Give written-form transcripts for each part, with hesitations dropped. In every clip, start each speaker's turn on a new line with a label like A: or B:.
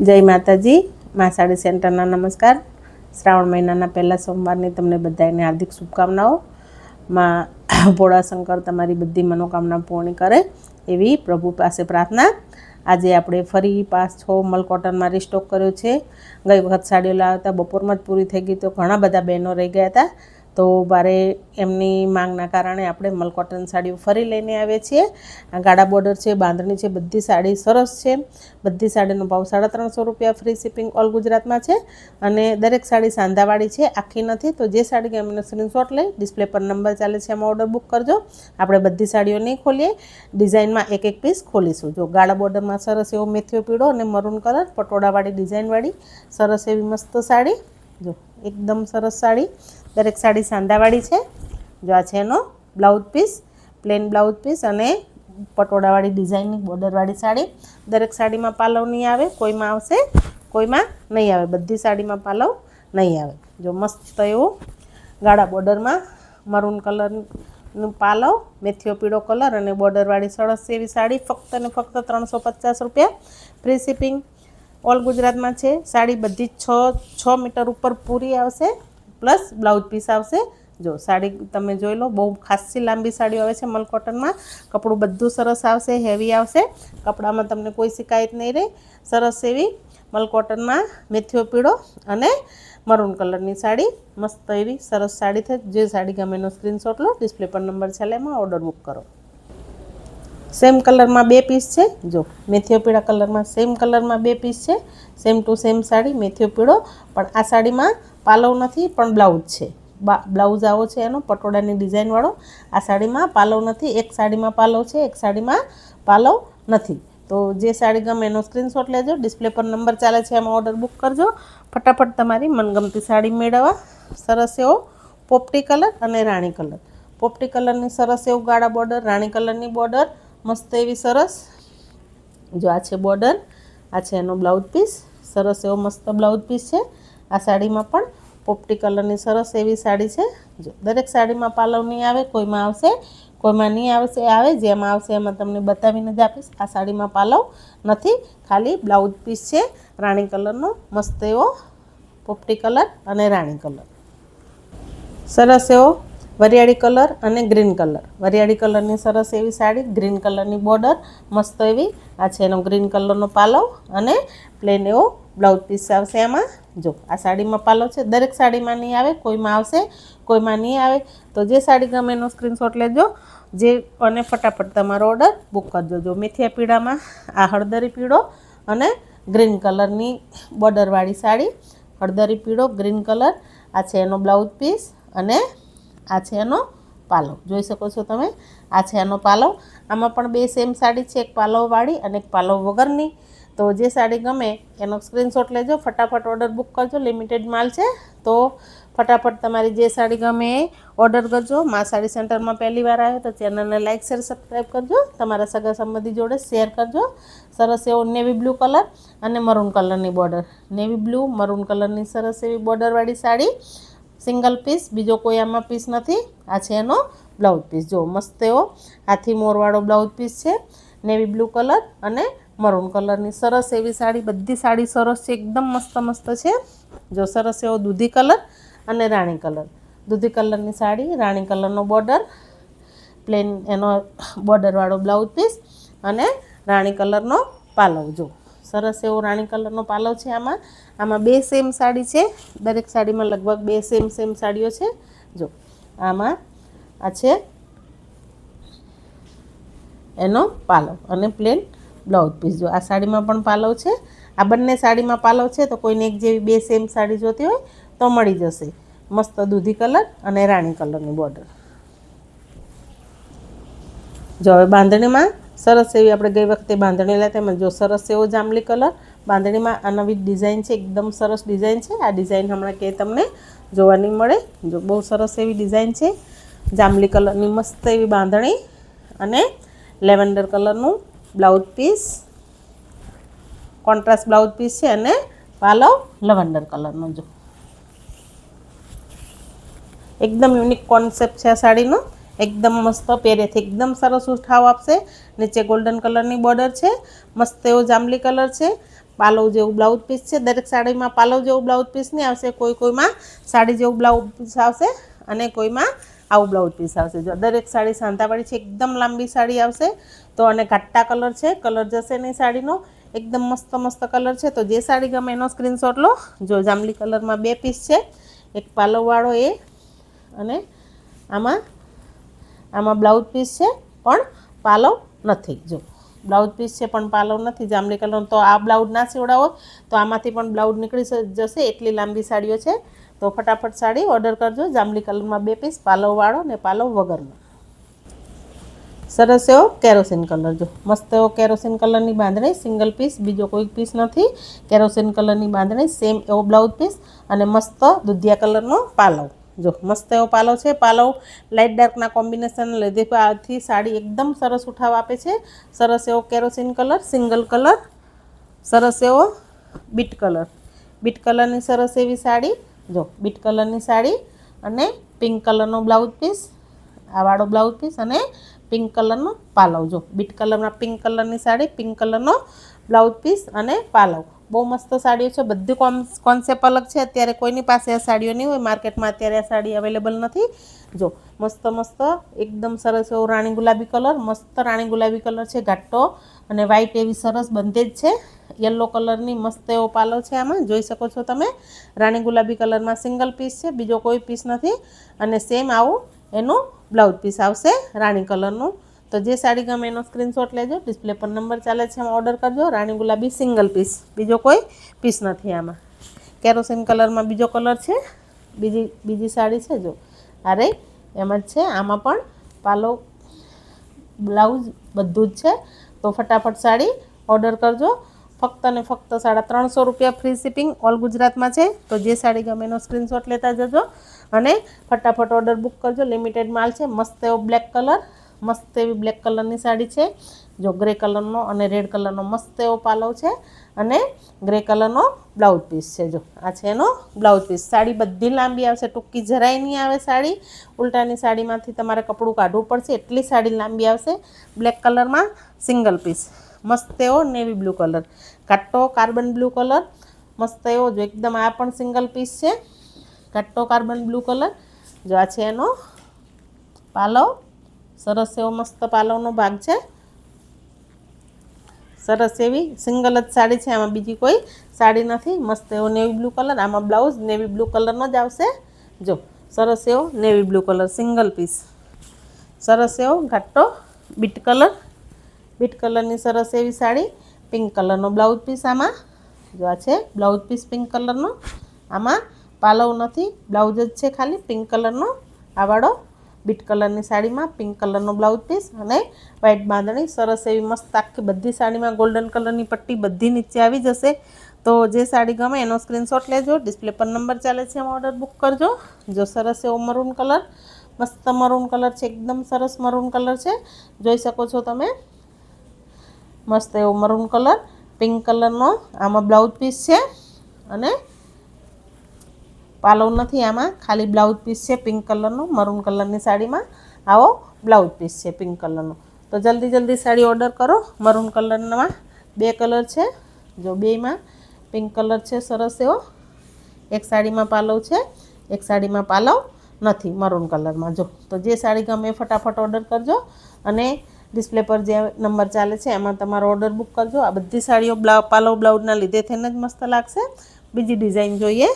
A: જય માતાજી, મા સાડી સેન્ટરના નમસ્કાર। શ્રાવણ મહિનાના પહેલા સોમવારની તમને બધાને હાર્દિક શુભકામનાઓ। માં ભોળા શંકર તમારી બધી મનોકામના પૂર્ણ કરે એવી પ્રભુ પાસે પ્રાર્થના। આજે આપણે ફરી પાછો મલ કોટનમાં રીસ્ટોક કર્યો છે। ગઈ વખત સાડીઓ લાવતા બપોરમાં જ પૂરી થઈ ગઈ, તો ઘણા બધા બહેનો રહી ગયા હતા, તો મારે એમની માંગના કારણે આપણે મલ કોટન સાડીઓ ફરી લઈને આવ્યા છીએ। આ ગાળા બોર્ડર છે, બાંધણી છે, બધી સાડી સરસ છે। બધી સાડીનો ભાવ 350 રૂપિયા, ફ્રી શિપિંગ ઓલ ગુજરાતમાં છે। અને દરેક સાડી સાંધાવાળી છે, આખી નથી। તો જે સાડી ગમે એનો સ્ક્રીનશોટ લઈ ડિસ્પ્લે પર નંબર ચાલે છે એમાં ઓર્ડર બુક કરજો। આપણે બધી સાડીઓ નહીં ખોલીએ, ડિઝાઇનમાં એક એક પીસ ખોલીશું। જો ગાળા બોર્ડરમાં સરસ એવો મેથીયો પીળો અને મરૂન કલર પટોળાવાળી ડિઝાઇનવાળી સરસ એવી મસ્ત સાડી, જો એકદમ સરસ સાડી। દરેક સાડી સાંધાવાળી છે। જો આ છે એનો blouse piece, plain blouse piece અને પટોળાવાળી ડિઝાઇનની બોર્ડરવાળી સાડી। દરેક સાડીમાં પાલવ નહીં આવે, કોઈમાં આવશે કોઈમાં નહીં આવે, બધી સાડીમાં પાલવ નહીં આવે। જો મસ્ત એવું ગાળા બોર્ડરમાં મરૂન કલરનું પાલવ, મેથીયો પીળો કલર અને બોર્ડરવાળી સરસ એવી સાડી, ફક્ત ને ફક્ત 350 રૂપિયા, ફ્રી શિપિંગ ઓલ ગુજરાતમાં છે। સાડી બધી 6 મીટર ઉપર પૂરી આવશે, પ્લસ બ્લાઉઝ પીસ આવશે। જો સાડી તમે જોઈ લો, બહુ ખાસી લાંબી સાડીઓ આવે છે મલ કોટનમાં। કપડું બધું સરસ આવશે, હેવી આવશે, કપડામાં તમને કોઈ શિકાયત નહીં રહે। સરસ એવી મલ કોટનમાં મેથીયો પીળો અને મરૂન કલરની સાડી, મસ્ત એવી સરસ સાડી છે। જે સાડી ગમે એનો સ્ક્રીનશોટ લો, ડિસ્પ્લે પર નંબર છે એમાં ઓર્ડર બુક કરો। સેમ કલરમાં 2 પીસ છે। જો મેથીયો પીળા કલરમાં સેમ કલરમાં 2 પીસ છે, સેમ ટુ સેમ સાડી મેથીયો પીળો, પણ આ સાડીમાં પાલવ નથી પણ બ્લાઉઝ છે। બ્લાઉઝ આવો છે એનો પટોળાની ડિઝાઇનવાળો। આ સાડીમાં પાલવ નથી, એક સાડીમાં પાલવ છે, એક સાડીમાં પાલવ નથી। તો જે સાડી ગમે એનો સ્ક્રીનશોટ લેજો, ડિસ્પ્લે પર નંબર ચાલે છે એમાં ઓર્ડર બુક કરજો। ફટાફટ તમારી મનગમતી સાડી મેળવવા। સરસ એવો પોપટી કલર અને રાણી કલર, પોપટી કલરની સરસ એવું ગાળા બોર્ડર, રાણી કલરની બોર્ડર મસ્ત એવી સરસ। જો આ છે બોર્ડર, આ છે એનો બ્લાઉઝ પીસ, સરસ એવો મસ્ત બ્લાઉઝ પીસ છે। આ સાડીમાં પણ પોપટી કલરની સરસ એવી સાડી છે। જો દરેક સાડીમાં પાલવ નહીં આવે, કોઈમાં આવશે કોઈમાં નહીં આવશે, આવે જેમાં આવશે એમાં તમને બતાવીને જ આપીશ। આ સાડીમાં પાલવ નથી, ખાલી બ્લાઉઝ પીસ છે રાણી કલરનો, મસ્ત એવો પોપટી કલર અને રાણી કલર, સરસ એવો વરિયાળી કલર અને ગ્રીન કલર, વરિયાળી કલરની સરસ એવી સાડી, ગ્રીન કલરની બોર્ડર મસ્ત એવી। આ છે એનો ગ્રીન કલરનો પાલવ અને પ્લેન એવો બ્લાઉઝ પીસ આવશે આમાં। જો આ સાડીમાં પાલવ છે, દરેક સાડીમાં નહીં આવે, કોઈમાં આવશે કોઈમાં નહીં આવે। તો જે સાડી ગમે એનો સ્ક્રીનશોટ લેજો, જે અને ફટાફટ તમારો ઓર્ડર બુક કરજો। જો મેથીયા પીળામાં આ હળદરી પીળો અને ગ્રીન કલરની બોર્ડરવાળી સાડી, હળદરી પીળો ગ્રીન કલર, આ છે એનો બ્લાઉઝ પીસ અને આ છે એનો પાલવ, જોઈ શકો છો તમે। આ છે એનો પાલવ, આમાં પણ 2 સેમ સાડી છે, એક પાલવવાળી અને એક પાલવ વગરની। તો જે સાડી ગમે એનો સ્ક્રીનશોટ લેજો, ફટાફટ ઓર્ડર બુક કરજો, લિમિટેડ માલ છે। તો ફટાફટ તમારી જે સાડી ગમે એ ઓર્ડર કરજો। મા સાડી સેન્ટરમાં પહેલી વાર આવ્યો તો ચેનલને લાઇક શેર સબસ્ક્રાઈબ કરજો, તમારા સગા સંબંધી જોડે શેર કરજો। સરસ એવો નેવી બ્લુ કલર અને મરૂન કલરની બોર્ડર, નેવી બ્લુ મરૂન કલરની સરસ એવી બોર્ડરવાળી સાડી, સિંગલ પીસ, બીજો કોઈ આમાં પીસ નથી। આ છે એનો બ્લાઉઝ પીસ, જો મસ્ત એવો હાથી મોરવાળો બ્લાઉઝ પીસ છે, નેવી બ્લુ કલર અને મરૂન કલરની સરસ એવી સાડી। બધી સાડી સરસ છે, એકદમ મસ્ત મસ્ત છે। જો સરસ એવો દૂધી કલર અને રાણી કલર, દૂધી કલરની સાડી, રાણી કલરનો બોર્ડર, પ્લેન એનો બોર્ડરવાળો બ્લાઉઝ પીસ અને રાણી કલરનો પાલવ। જો સરસ એવો રાણી કલરનો પાલવ છે આમાં 2 સેમ સાડી છે, દરેક સાડીમાં લગભગ 2 સેમ સાડીઓ છે। જો આમાં આ છે એનો પાલવ અને પ્લેન બ્લાઉઝ પીસ। જો આ સાડીમાં પણ પાલવ છે, આ બંને સાડીમાં પાલવ છે। તો કોઈને એક જેવી 2 સેમ સાડી જોતી હોય તો મળી જશે। મસ્ત દૂધી કલર અને રાણી કલરની બોર્ડર। જો હવે બાંધણીમાં સરસ એવી આપણે ગઈ વખતે બાંધણી લાવ્યા તેમાં જો સરસ એવો જાંબલી કલર, બાંધણીમાં આ નવી ડિઝાઇન છે, એકદમ સરસ ડિઝાઇન છે। આ ડિઝાઇન હમણાં કે તમને જોવા નહીં મળે। જો બહુ સરસ એવી ડિઝાઇન છે, જાંબલી કલરની મસ્ત એવી બાંધણી અને લેવેન્ડર કલરનું blouse piece, contrast blouse piece છે અને પાલવ લેવેન્ડર કલરનો। જો એકદમ યુનિક કોન્સેપ્ટ છે આ સાડીનો, એકદમ મસ્ત, પહેરેથી એકદમ સરસ ઉઠાવ આપશે। નીચે ગોલ્ડન કલરની બોર્ડર છે, મસ્ત એવો જાંબલી કલર છે, પાલવ જેવું બ્લાઉઝ પીસ છે। દરેક સાડીમાં પાલવ જેવું બ્લાઉઝ પીસ નહીં આવશે, કોઈમાં સાડી જેવું બ્લાઉઝ પીસ આવશે અને કોઈમાં આવું બ્લાઉઝ પીસ આવશે। જો દરેક સાડી સાંધાવાળી છે, એકદમ લાંબી સાડી આવશે તો, અને ઘાટા કલર છે, કલર જશે નહીં સાડીનો, એકદમ મસ્ત મસ્ત કલર છે। તો જે સાડી ગમે એનો સ્ક્રીનશોટ લો। જો જાંબલી કલરમાં 2 પીસ છે, એક પાલવવાળો એ અને આમાં બ્લાઉઝ પીસ છે પણ પાલવ નથી। જો બ્લાઉઝ પીસ છે પણ પાલવ નથી જાંબલી કલર, તો આ બ્લાઉઝ ના સીવડાવો તો આમાંથી પણ બ્લાઉઝ નીકળી જશે, એટલી લાંબી સાડીઓ છે। તો ફટાફટ સાડી ઓર્ડર કરજો। જાંબલી કલરમાં 2 પીસ, પાલવવાળો ને પાલવ વગરનો। સરસ એવો કેરોસીન કલર, જો મસ્ત એવો કેરોસીન કલરની બાંધણી, સિંગલ પીસ, બીજો કોઈ પીસ નથી, કેરોસીન કલરની બાંધણી, સેમ એવો બ્લાઉઝ પીસ અને મસ્ત દુધિયા કલરનો પાલવ। જો મસ્ત એવો પાલવ છે, પાલવ લાઇટ ડાર્કના કોમ્બિનેશન લીધેથી સાડી એકદમ સરસ ઉઠાવ આપે છે। સરસ એવો કેરોસીન કલર, સિંગલ કલર, સરસ એવો બીટ કલરની સરસ એવી સાડી। જો બીટ કલરની સાડી અને પિંક કલરનો બ્લાઉઝ પીસ, આ વાળો બ્લાઉઝ પીસ અને પિંક કલરનો પાલવ। જો બીટ કલરમાં પિંક કલરની સાડી, પિંક કલરનો બ્લાઉઝ પીસ અને પાલવ। બહુ મસ્ત સાડીઓ છે, બધી કોન્સેપ્ટ અલગ છે। અત્યારે કોઈની પાસે આ સાડીઓ નહીં હોય, માર્કેટમાં અત્યારે આ સાડી અવેલેબલ નથી। જો મસ્ત મસ્ત એકદમ સરસ એવો રાણી ગુલાબી કલર, મસ્ત રાણી ગુલાબી કલર છે, ઘાટો અને વ્હાઈટ એવી સરસ બંધેજ છે। યલો કલરની મસ્ત એવો પાલવ છે, આમાં જોઈ શકો છો તમે, રાણી ગુલાબી કલરમાં સિંગલ પીસ છે, બીજો કોઈ પીસ નથી અને સેમ આવું એનું બ્લાઉઝ પીસ આવશે રાણી કલરનું। તો જે સાડી ગમે એનો સ્ક્રીનશોટ લેજો, ડિસ્પ્લે પર નંબર ચાલે છે, એમાં ઓર્ડર કરજો। રાણી ગુલાબી સિંગલ પીસ, બીજો કોઈ પીસ નથી આમાં। કેરોસીન કલરમાં બીજો કલર છે, બીજી સાડી છે, જો આ રહી એમ જ છે, આમાં પણ પાલવ બ્લાઉઝ બધું જ છે। તો ફટાફટ સાડી ઓર્ડર કરજો। ફક્ત ને ફક્ત 350 રૂપિયા ફ્રી શિપિંગ ઓલ ગુજરાતમાં છે। તો જે સાડી ગમે એનો સ્ક્રીનશોટ લેતા જજો અને ફટાફટ ઓર્ડર બુક કરજો। લિમિટેડ માલ છે। મસ્ત એવો બ્લેક કલર, મસ્ત એવી બ્લેક કલરની સાડી છે। જો ગ્રે કલરનો અને રેડ કલરનો મસ્ત એવો પાલવ છે અને ગ્રે કલરનો બ્લાઉઝ પીસ છે। જો આ છે એનો બ્લાઉઝ પીસ। સાડી બધી લાંબી આવશે, ટૂંકી જરાય નહીં આવે સાડી, ઉલટાની સાડીમાંથી તમારે કપડું કાઢવું પડશે એટલી સાડી લાંબી આવશે। બ્લેક કલરમાં સિંગલ પીસ, મસ્ત એવો નેવી બ્લુ કલર, ઘાટો કાર્બન બ્લુ કલર, મસ્ત એવો, જો એકદમ આ પણ સિંગલ પીસ છે, ઘાટો કાર્બન બ્લુ કલર। જો આ છે એનો પાલવ, સરસ એવો મસ્ત પાલવનો ભાગ છે। સરસ એવી સિંગલ જ સાડી છે, આમાં બીજી કોઈ સાડી નથી। મસ્ત એવો નેવી બ્લુ કલર, આમાં બ્લાઉઝ નેવી બ્લુ કલરનો જ આવશે। જો સરસ એવો navy blue colour single piece, સરસ એવો ઘાટો બીટ કલરની સરસ એવી સાડી, પિંક કલરનો બ્લાઉઝ પીસ આમાં। જો આ છે બ્લાઉઝ પીસ પિંક કલરનો, આમાં પાલવ નથી, બ્લાઉઝ જ છે ખાલી પિંક કલરનો। આ વાળો બીટ કલરની સાડીમાં પિંક કલરનો બ્લાઉઝ પીસ અને વ્હાઈટ બાંધણી, સરસ એવી મસ્ત આખી બધી સાડીમાં ગોલ્ડન કલરની પટ્ટી બધી નીચે આવી જશે। તો જે સાડી ગમે એનો સ્ક્રીનશોટ લેજો, ડિસ્પ્લે પર નંબર ચાલે છે, એમાં ઓર્ડર બુક કરજો। જો સરસ એવો મરૂન કલર, મસ્ત મરૂન કલર છે, એકદમ સરસ મરૂન કલર છે, જોઈ શકો છો તમે, મસ્ત એવો મરૂન કલર, પિંક કલરનો આમાં બ્લાઉઝ પીસ છે અને પાલવ નથી આમાં, ખાલી બ્લાઉઝ પીસ છે પિંક કલરનો। મરૂન કલરની સાડીમાં આવો બ્લાઉઝ પીસ છે પિંક કલરનો। તો જલ્દી સાડી ઓર્ડર કરો। મરૂન કલરમાં 2 કલર છે, જો બેયમાં પિંક કલર છે સરસ એવો, એક સાડીમાં પાલવ છે, એક સાડીમાં પાલવ નથી મરૂન કલરમાં। જો તો જે સાડી ગમે ફટાફટ ઓર્ડર કરજો અને ડિસ્પ્લે પર જે નંબર ચાલે છે એમાં તમારો ઓર્ડર બુક કરજો। આ બધી સાડીઓ પાલવ બ્લાઉઝના લીધે થઈને જ મસ્ત લાગશે। બીજી ડિઝાઇન જોઈએ,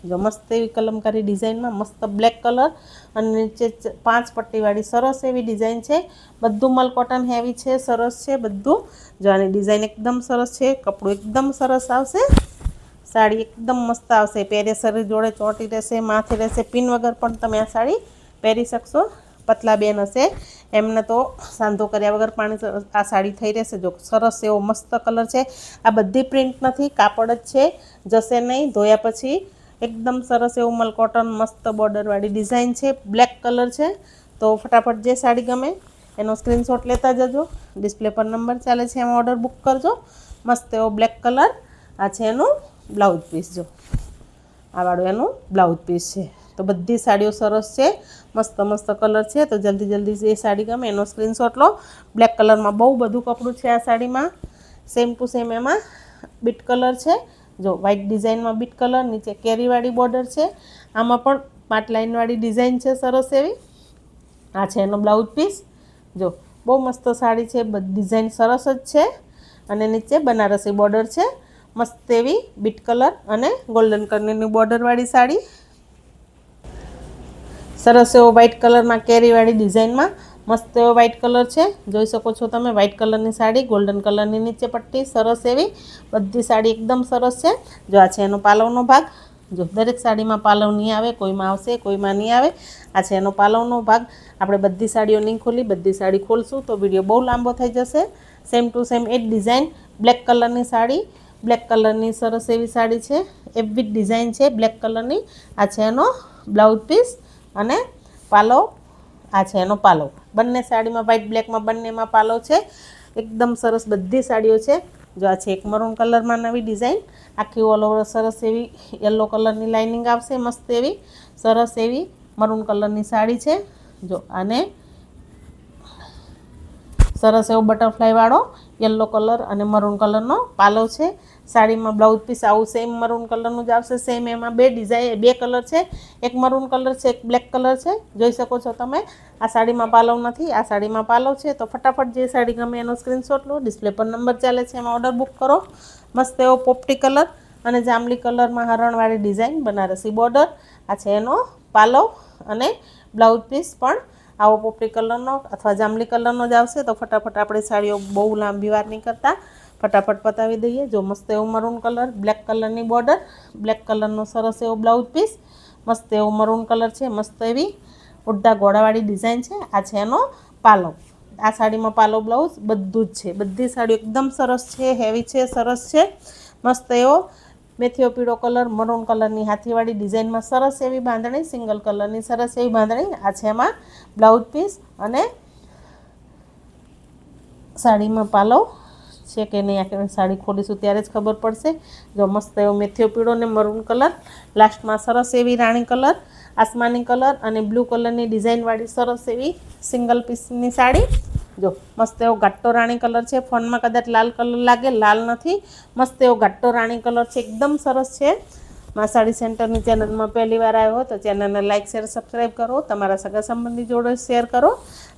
A: જો મસ્ત એવી કલમકારી ડિઝાઇનમાં મસ્ત બ્લેક કલર અને નીચે 5 પટ્ટીવાળી સરસ એવી ડિઝાઇન છે। બધું મલ કોટન હેવી છે, સરસ છે બધું। જો આની ડિઝાઇન એકદમ સરસ છે, કપડું એકદમ સરસ આવશે, સાડી એકદમ મસ્ત આવશે। પહેરે શરીર જોડે ચોંટી રહેશે, માથે રહેશે, પિન વગર પણ તમે આ સાડી પહેરી શકશો। પતલા બેન હશે એમને તો સાંધો કર્યા વગર પાણી આ સાડી થઈ રહેશે। જો સરસ એવો મસ્ત કલર છે, આ બધી પ્રિન્ટ નથી, કાપડ જ છે, જશે નહીં ધોયા પછી। એકદમ સરસ એવું મલ કોટન મસ્ત બોર્ડરવાળી ડિઝાઇન છે, બ્લેક કલર છે। તો ફટાફટ જે સાડી ગમે એનો સ્ક્રીનશોટ લેતા જજો, ડિસ્પ્લે પર નંબર ચાલે છે, એમાં ઓર્ડર બુક કરજો। મસ્ત એવો બ્લેક કલર, આ છે એનું બ્લાઉઝ પીસ, જો આ વાળું એનું બ્લાઉઝ પીસ છે। તો બધી સાડીઓ સરસ છે, મસ્ત કલર છે। તો જલ્દી જે સાડી ગમે એનો સ્ક્રીનશોટ લો। બ્લેક કલરમાં બહુ બધું કપડું છે આ સાડીમાં, સેમ ટુ સેમ એમાં બીટ કલર છે, જો વ્હાઇટ ડિઝાઇનમાં બીટ કલર, નીચે કેરીવાળી બોર્ડર છે, આમાં પણ પાટ લાઇનવાળી ડિઝાઇન છે સરસ એવી. આ છે એનો બ્લાઉઝ પીસ, જો બહુ મસ્ત સાડી છે, ડિઝાઇન સરસ જ છે અને નીચે બનારસી બોર્ડર છે, મસ્ત એવી બીટ કલર અને ગોલ્ડન કલરની બોર્ડરવાળી સાડી. સરસ એવો વ્હાઇટ કલરમાં કેરીવાળી ડિઝાઇનમાં મસ્ત એવો વ્હાઇટ કલર છે, જોઈ શકો છો તમે. વ્હાઇટ કલરની સાડી, ગોલ્ડન કલરની નીચે પટ્ટી, સરસ એવી બધી સાડી એકદમ સરસ છે. જો આ છે એનો પાલવનો ભાગ, જો દરેક સાડીમાં પાલવ નહીં આવે, કોઈમાં આવશે કોઈમાં નહીં આવે. આ છે એનો પાલવનો ભાગ. આપણે બધી સાડીઓ નહીં ખોલી, બધી સાડી ખોલશું તો વિડીયો બહુ લાંબો થઈ જશે. સેમ ટુ સેમ એ જ ડિઝાઇન, બ્લેક કલરની સાડી, બ્લેક કલરની સરસ એવી સાડી છે, એવી ડિઝાઇન છે બ્લેક કલરની. આ છે એનો બ્લાઉઝ પીસ અને પાલવ. આ છે એનો પાલવ. બંને સાડીમાં વ્હાઇટ બ્લેકમાં બંનેમાં પાલવ છે, એકદમ સરસ બધી સાડીઓ છે. જો આ છે એક મરૂન કલરમાં નવી ડિઝાઇન, આખી ઓલ ઓવર સરસ એવી યલો કલરની લાઇનિંગ આવશે, મસ્ત એવી સરસ એવી મરૂન કલરની સાડી છે. જો આને સરસ એવો બટરફ્લાયવાળો યલો કલર અને મરૂન કલરનો પાલવ છે. સાડીમાં બ્લાઉઝ પીસ આવું સેમ મરૂન કલરનું જ આવશે. સેમ એમાં બે ડિઝાઇન, બે કલર છે, એક મરૂન કલર છે, એક બ્લેક કલર છે, જોઈ શકો છો તમે. આ સાડીમાં પાલવ નથી, આ સાડીમાં પાલવ છે. તો ફટાફટ જે સાડી ગમે એનો સ્ક્રીનશોટ લો, ડિસ્પ્લે પર નંબર ચાલે છે એમાં ઓર્ડર બુક કરો. મસ્ત એવો પોપટી કલર અને જાંબલી કલરમાં હરણવાળી ડિઝાઇન, બનારસી બોર્ડર. આ છે એનો પાલવ અને બ્લાઉઝ પીસ પણ આવો પોપટી કલરનો અથવા જાંબલી કલરનો જ આવશે. તો ફટાફટ આપણે સાડીઓ બહુ લાંબી વાર નહીં કરતા, ફટાફટ પતાવી દઈએ. જો મસ્ત એવો મરૂન કલર, બ્લેક કલરની બોર્ડર, બ્લેક કલરનો સરસ એવો બ્લાઉઝ પીસ, મસ્ત એવો મરૂન કલર છે, મસ્ત એવી ઉડતા ઘોડાવાળી ડિઝાઇન છે. આ છે એનો પાલવ. આ સાડીમાં પાલવ બ્લાઉઝ બધું જ છે. બધી સાડીઓ એકદમ સરસ છે, હેવી છે, સરસ છે. મસ્ત એવો મેથીઓ પીળો કલર, મરૂન કલરની હાથીવાળી ડિઝાઇનમાં સરસ એવી બાંધણી, સિંગલ કલરની સરસ એવી બાંધણી. આ છે એમાં બ્લાઉઝ પીસ અને સાડીમાં પાલવ છે કે નહીં, આપણે સાડી ખોલીશું ત્યારે જ ખબર પડશે. જો મસ્ત એવો મેથીઓ પીળો ને મરૂન કલર, લાસ્ટમાં સરસ એવી રાણી કલર, આસમાની કલર અને બ્લુ કલરની ડિઝાઇનવાળી સરસ એવી સિંગલ પીસની સાડી. જો મસ્ત એવો ઘાટો રાણી કલર છે, ફોનમાં કદાચ લાલ કલર લાગે, લાલ નથી, મસ્ત એવો ઘાટો રાણી કલર છે, એકદમ સરસ છે. મા સાડી સેન્ટરની ચેનલમાં પહેલી વાર આવ્યો હોય તો ચેનલને લાઇક, શેર, સબસ્ક્રાઈબ કરો. તમારા સગા સંબંધી જોડે શેર કરો.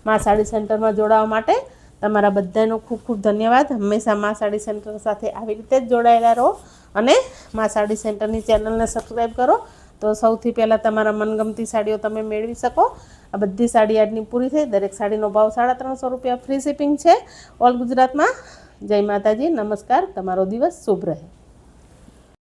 A: મા સાડી સેન્ટરમાં જોડાવા માટે તમારા બધાનો ખૂબ ખૂબ ધન્યવાદ. હંમેશા મા સાડી સેન્ટર સાથે આવી રીતે જ જોડાયેલા રહો અને મા સાડી સેન્ટરની ચેનલને સબસ્ક્રાઈબ કરો તો સૌથી પહેલાં તમારા મનગમતી સાડીઓ તમે મેળવી શકો. આ બધી સાડી આજની પૂરી થઈ. દરેક સાડીનો ભાવ 350 રૂપિયા, ફ્રી શિપિંગ છે ઓલ ગુજરાતમાં. જય માતાજી, નમસ્કાર. તમારો દિવસ શુભ રહે.